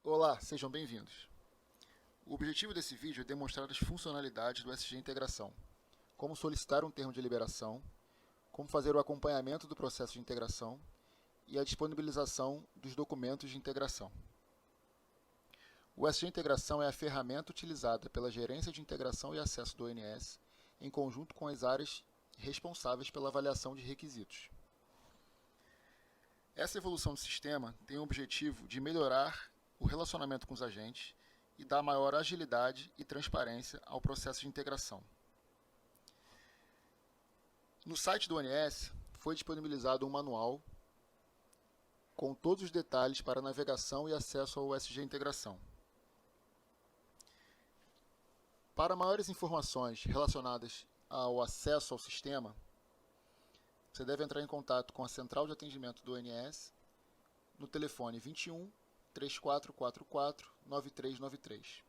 Olá, sejam bem-vindos. O objetivo desse vídeo é demonstrar as funcionalidades do SG Integração, como solicitar um termo de liberação, como fazer o acompanhamento do processo de integração e a disponibilização dos documentos de integração. O SG Integração é a ferramenta utilizada pela Gerência de Integração e Acesso do ONS em conjunto com as áreas responsáveis pela avaliação de requisitos. Essa evolução do sistema tem o objetivo de melhorar o relacionamento com os agentes e dar maior agilidade e transparência ao processo de integração. No site do ONS foi disponibilizado um manual com todos os detalhes para navegação e acesso ao SG Integração. Para maiores informações relacionadas ao acesso ao sistema, você deve entrar em contato com a Central de Atendimento do ONS no telefone 21 3444 9393.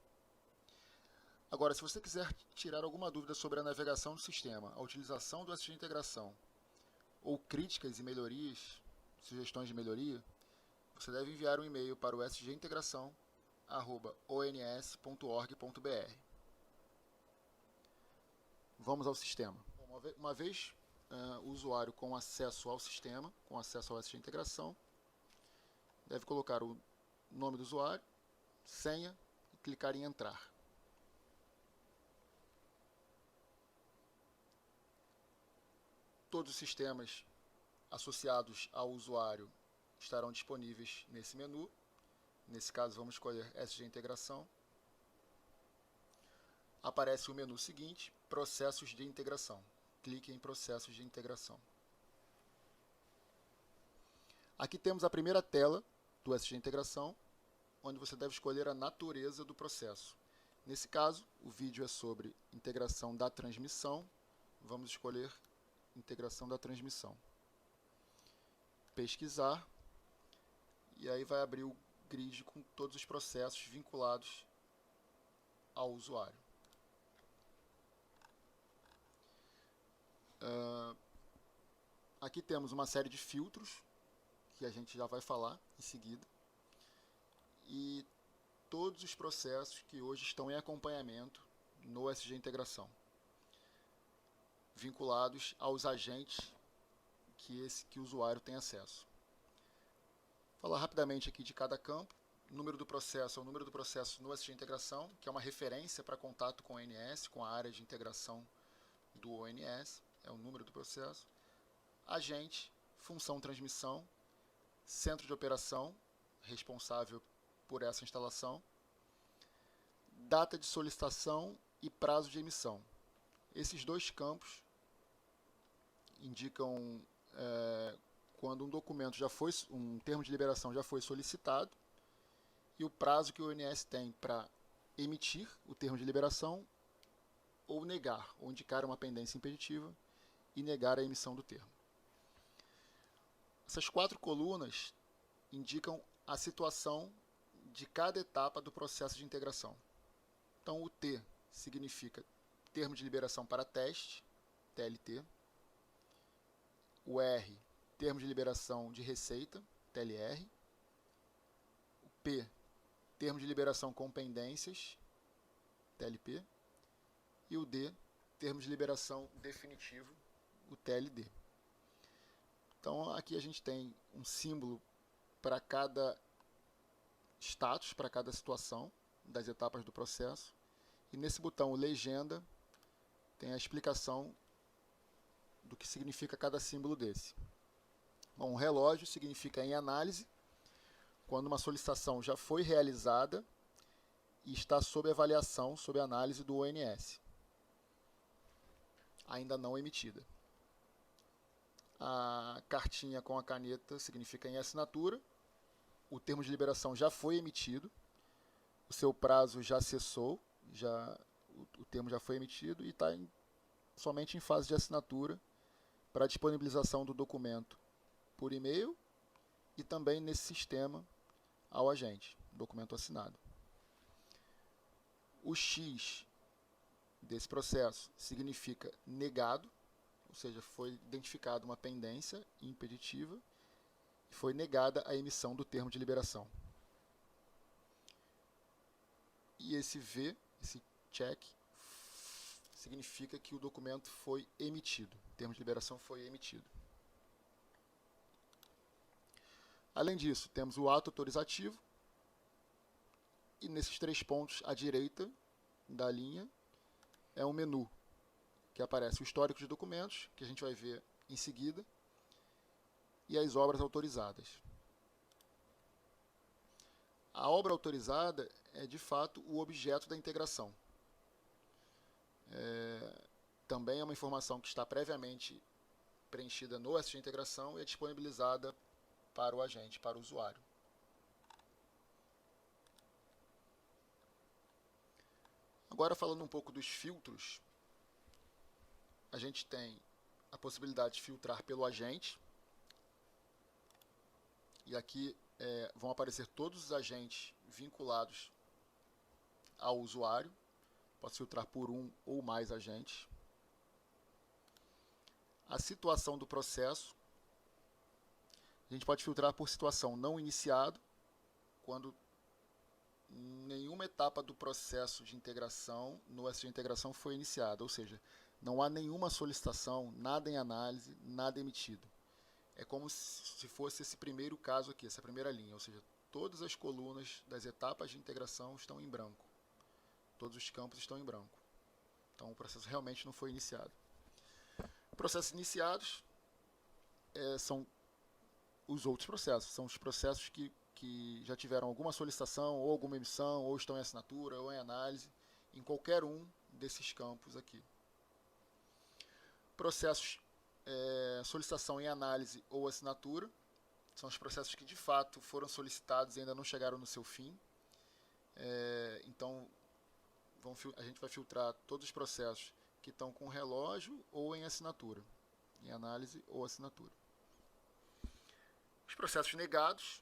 Agora, se você quiser tirar alguma dúvida sobre a navegação do sistema, a utilização do SG Integração ou críticas e melhorias, sugestões de melhoria, você deve enviar um e-mail para o sgintegração@ons.org.br. Vamos ao sistema. Uma vez o usuário com acesso ao sistema, com acesso ao SG Integração, deve colocar o nome do usuário, senha e clicar em entrar. Todos os sistemas associados ao usuário estarão disponíveis nesse menu. Nesse caso, vamos escolher SG Integração. Aparece o menu seguinte, Processos de Integração. Clique em Processos de Integração. Aqui temos a primeira tela do SG Integração, onde você deve escolher a natureza do processo. Nesse caso, o vídeo é sobre integração da transmissão. Vamos escolher integração da transmissão. Pesquisar. E aí vai abrir o grid com todos os processos vinculados ao usuário. Aqui temos uma série de filtros, que a gente já vai falar em seguida. E todos os processos que hoje estão em acompanhamento no SG Integração, vinculados aos agentes que o usuário tem acesso. Vou falar rapidamente aqui de cada campo. O número do processo é o número do processo no SG Integração, que é uma referência para contato com o ONS, com a área de integração do ONS, é o número do processo. Agente, função transmissão, centro de operação, responsável por essa instalação, data de solicitação e prazo de emissão. Esses dois campos indicam quando um documento um termo de liberação já foi solicitado e o prazo que o ONS tem para emitir o termo de liberação ou negar, ou indicar uma pendência impeditiva e negar a emissão do termo. Essas 4 colunas indicam a situação de cada etapa do processo de integração. Então, o T significa termo de liberação para teste, TLT. O R, termo de liberação de receita, TLR. O P, termo de liberação com pendências, TLP. E o D, termo de liberação definitivo, o TLD. Então, aqui a gente tem um símbolo para cada status, para cada situação das etapas do processo. E nesse botão legenda tem a explicação do que significa cada símbolo desse. Bom, um relógio significa em análise, quando uma solicitação já foi realizada e está sob avaliação, sob análise do ONS, ainda não emitida. A cartinha com a caneta significa em assinatura, o termo de liberação já foi emitido, o seu prazo já cessou, o termo já foi emitido e está somente em fase de assinatura para a disponibilização do documento por e-mail e também nesse sistema ao agente, documento assinado. O X desse processo significa negado, ou seja, foi identificada uma pendência impeditiva e foi negada a emissão do termo de liberação. e esse V, esse check, significa que o documento foi emitido, o termo de liberação foi emitido. Além disso, temos o ato autorizativo, e nesses 3 pontos à direita da linha é um menu, que aparece o histórico de documentos, que a gente vai ver em seguida, e as obras autorizadas. A obra autorizada é, de fato, o objeto da integração. Também é uma informação que está previamente preenchida no SG Integração e é disponibilizada para o agente, para o usuário. Agora, falando um pouco dos filtros, a gente tem a possibilidade de filtrar pelo agente. E aqui vão aparecer todos os agentes vinculados ao usuário. Posso filtrar por um ou mais agentes. A situação do processo. A gente pode filtrar por situação não iniciado, quando nenhuma etapa do processo de integração no SG Integração foi iniciada, ou seja, não há nenhuma solicitação, nada em análise, nada emitido. É como se fosse esse primeiro caso aqui, essa primeira linha, ou seja, todas as colunas das etapas de integração estão em branco. Todos os campos estão em branco. Então o processo realmente não foi iniciado. Processos iniciados são os outros processos, são os processos que já tiveram alguma solicitação, ou alguma emissão, ou estão em assinatura, ou em análise, em qualquer um desses campos aqui. Processos solicitação em análise ou assinatura, são os processos que de fato foram solicitados e ainda não chegaram no seu fim. Então, a gente vai filtrar todos os processos que estão com relógio ou em assinatura, em análise ou assinatura. Os processos negados,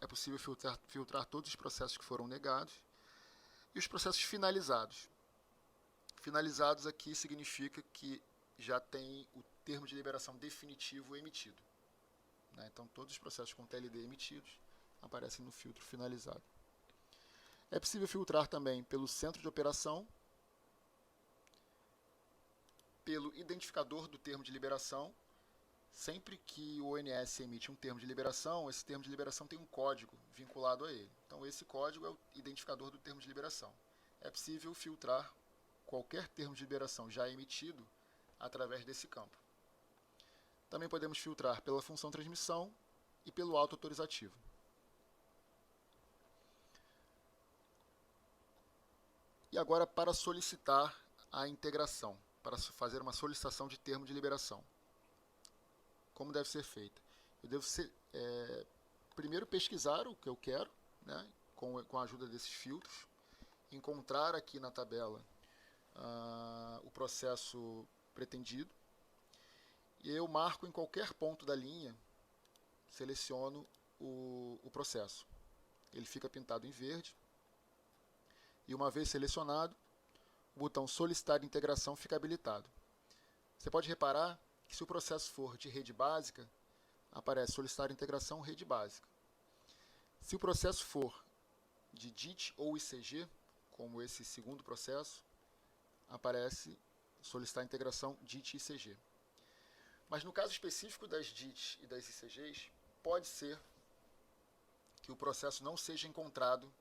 é possível filtrar todos os processos que foram negados. E os processos finalizados. Finalizados aqui significa que já tem o termo de liberação definitivo emitido. Então, todos os processos com TLD emitidos aparecem no filtro finalizado. É possível filtrar também pelo centro de operação, pelo identificador do termo de liberação. Sempre que o ONS emite um termo de liberação, esse termo de liberação tem um código vinculado a ele. Então, esse código é o identificador do termo de liberação. É possível filtrar qualquer termo de liberação já emitido através desse campo. Também podemos filtrar pela função transmissão e pelo auto autorizativo. E agora, para solicitar a integração, para fazer uma solicitação de termo de liberação. Como deve ser feita? Eu devo primeiro pesquisar o que eu quero, com a ajuda desses filtros, encontrar aqui na tabela o processo pretendido, e eu marco em qualquer ponto da linha, seleciono o processo. Ele fica pintado em verde, e uma vez selecionado, o botão solicitar integração fica habilitado. Você pode reparar que se o processo for de rede básica, aparece solicitar integração rede básica. Se o processo for de DIT ou ICG, como esse segundo processo, aparece solicitar integração DIT e ICG. Mas no caso específico das DIT e das ICGs, pode ser que o processo não seja encontrado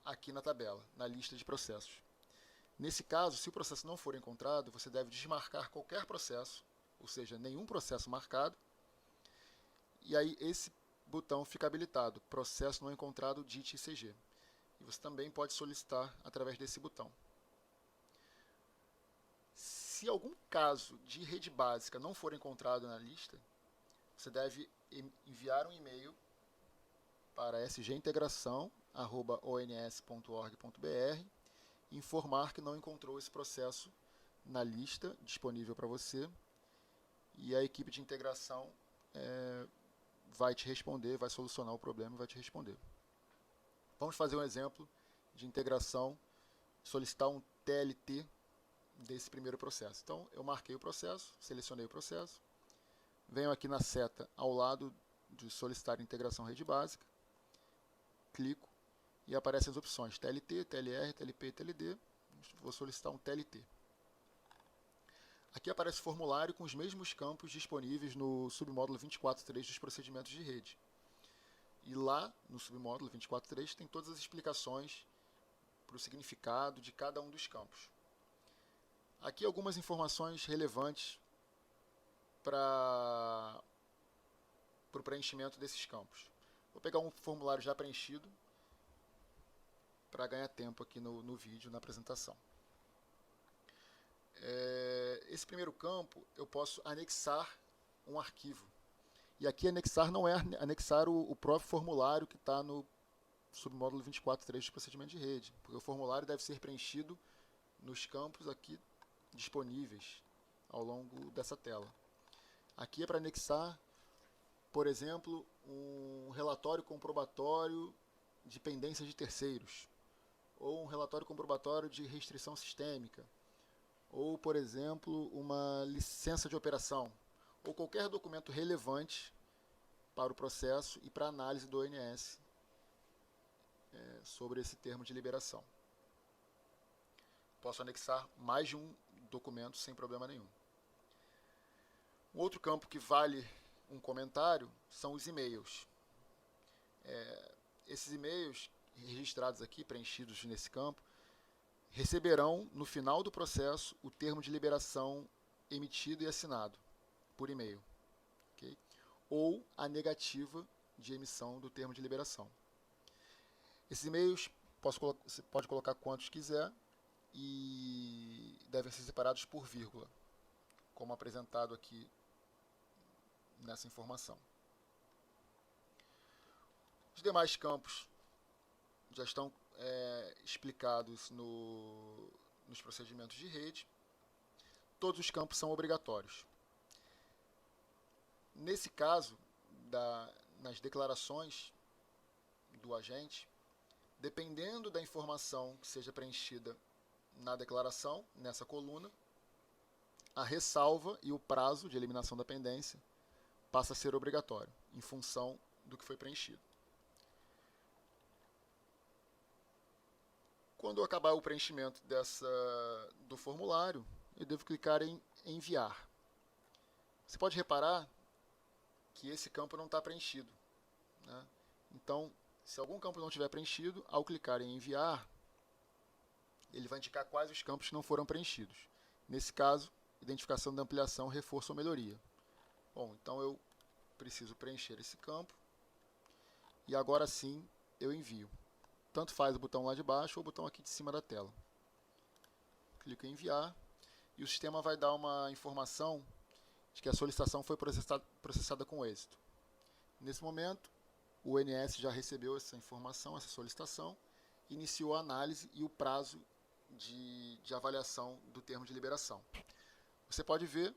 aqui na tabela, na lista de processos. Nesse caso, se o processo não for encontrado, você deve desmarcar qualquer processo, ou seja, nenhum processo marcado, e aí esse botão fica habilitado, processo não encontrado DIT ICG. E você também pode solicitar através desse botão. Se algum caso de rede básica não for encontrado na lista, você deve enviar um e-mail para sgintegração@ons.org.br e informar que não encontrou esse processo na lista disponível para você, e a equipe de integração vai te responder, vai solucionar o problema e vai te responder. Vamos fazer um exemplo de integração, solicitar um TLT desse primeiro processo. Então, eu marquei o processo, selecionei o processo, venho aqui na seta ao lado de solicitar integração rede básica, clico e aparecem as opções TLT, TLR, TLP e TLD. Vou solicitar um TLT. Aqui aparece o formulário com os mesmos campos disponíveis no submódulo 24.3 dos procedimentos de rede. E lá, no submódulo 24.3, tem todas as explicações para o significado de cada um dos campos. Aqui algumas informações relevantes para o preenchimento desses campos. Vou pegar um formulário já preenchido para ganhar tempo aqui no vídeo, na apresentação. Esse primeiro campo eu posso anexar um arquivo. E aqui anexar não é anexar o próprio formulário que está no submódulo 24.3 do procedimento de rede, porque o formulário deve ser preenchido nos campos aqui disponíveis ao longo dessa tela. Aqui é para anexar, por exemplo, um relatório comprobatório de pendência de terceiros, ou um relatório comprobatório de restrição sistêmica, ou, por exemplo, uma licença de operação, ou qualquer documento relevante para o processo e para a análise do ONS sobre esse termo de liberação. Posso anexar mais de um documento sem problema nenhum. Um outro campo que vale um comentário são os e-mails. Esses e-mails registrados aqui, preenchidos nesse campo, receberão no final do processo o termo de liberação emitido e assinado por e-mail, okay? Ou a negativa de emissão do termo de liberação. Esses e-mails você pode colocar quantos quiser e devem ser separados por vírgula, como apresentado aqui nessa informação. Os demais campos já estão explicados nos procedimentos de rede. Todos os campos são obrigatórios. Nesse caso, nas declarações do agente, dependendo da informação que seja preenchida na declaração, nessa coluna, a ressalva e o prazo de eliminação da pendência passa a ser obrigatório, em função do que foi preenchido. Quando acabar o preenchimento do formulário, eu devo clicar em enviar. Você pode reparar que esse campo não está preenchido, né? Então, se algum campo não estiver preenchido, ao clicar em enviar, ele vai indicar quais os campos que não foram preenchidos. Nesse caso, identificação da ampliação, reforço ou melhoria. Bom, então eu preciso preencher esse campo e agora sim eu envio. Tanto faz o botão lá de baixo ou o botão aqui de cima da tela. Clico em enviar e o sistema vai dar uma informação de que a solicitação foi processada com êxito. Nesse momento, o ONS já recebeu essa informação, essa solicitação, iniciou a análise e o prazo de avaliação do termo de liberação. Você pode ver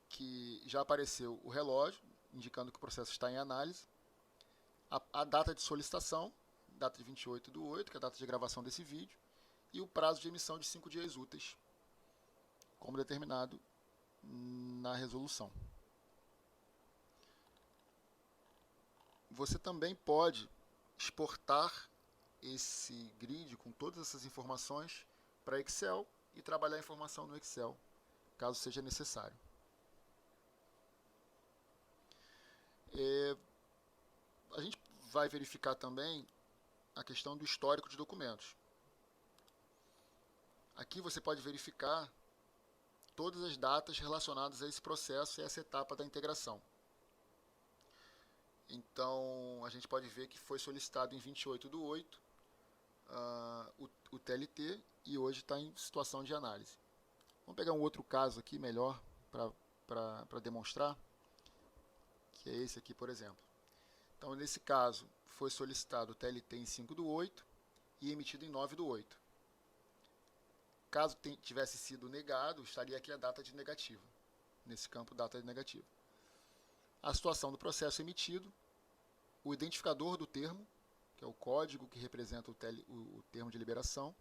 que já apareceu o relógio, indicando que o processo está em análise, a data de solicitação, data de 28/8, que é a data de gravação desse vídeo, e o prazo de emissão de 5 dias úteis, como determinado na resolução. Você também pode exportar esse grid com todas essas informações para Excel e trabalhar a informação no Excel, caso seja necessário. A gente vai verificar também a questão do histórico de documentos. Aqui você pode verificar todas as datas relacionadas a esse processo e essa etapa da integração. Então, a gente pode ver que foi solicitado em 28/8 o TLT e hoje está em situação de análise. Vamos pegar um outro caso aqui melhor para demonstrar, que é esse aqui, por exemplo. Então, nesse caso, foi solicitado o TLT em 5/8 e emitido em 9/8. Caso tivesse sido negado, estaria aqui a data de negativa, nesse campo data de negativa. A situação do processo emitido, o identificador do termo, que é o código que representa o termo de liberação.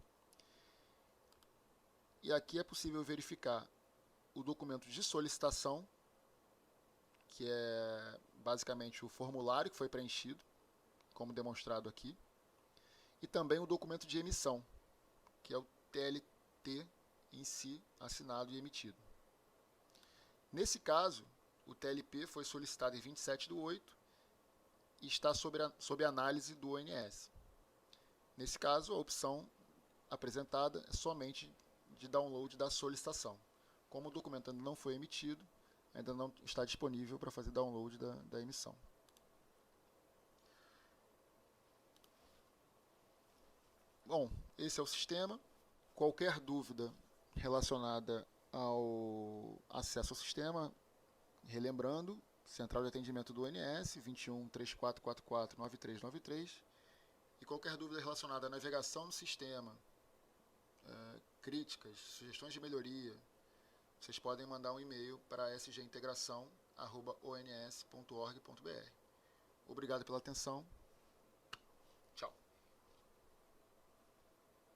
E aqui é possível verificar o documento de solicitação, que é basicamente o formulário que foi preenchido, como demonstrado aqui, e também o documento de emissão, que é o TLT em si, assinado e emitido. Nesse caso, o TLP foi solicitado em 27/8 e está sob análise do ONS. Nesse caso, a opção apresentada é somente de download da solicitação. Como o documento ainda não foi emitido, ainda não está disponível para fazer download da emissão. Bom, esse é o sistema. Qualquer dúvida relacionada ao acesso ao sistema, relembrando, Central de Atendimento do ONS, 21 3444 9393. E qualquer dúvida relacionada à navegação no sistema, críticas, sugestões de melhoria, vocês podem mandar um e-mail para sgintegração@ons.org.br. Obrigado pela atenção.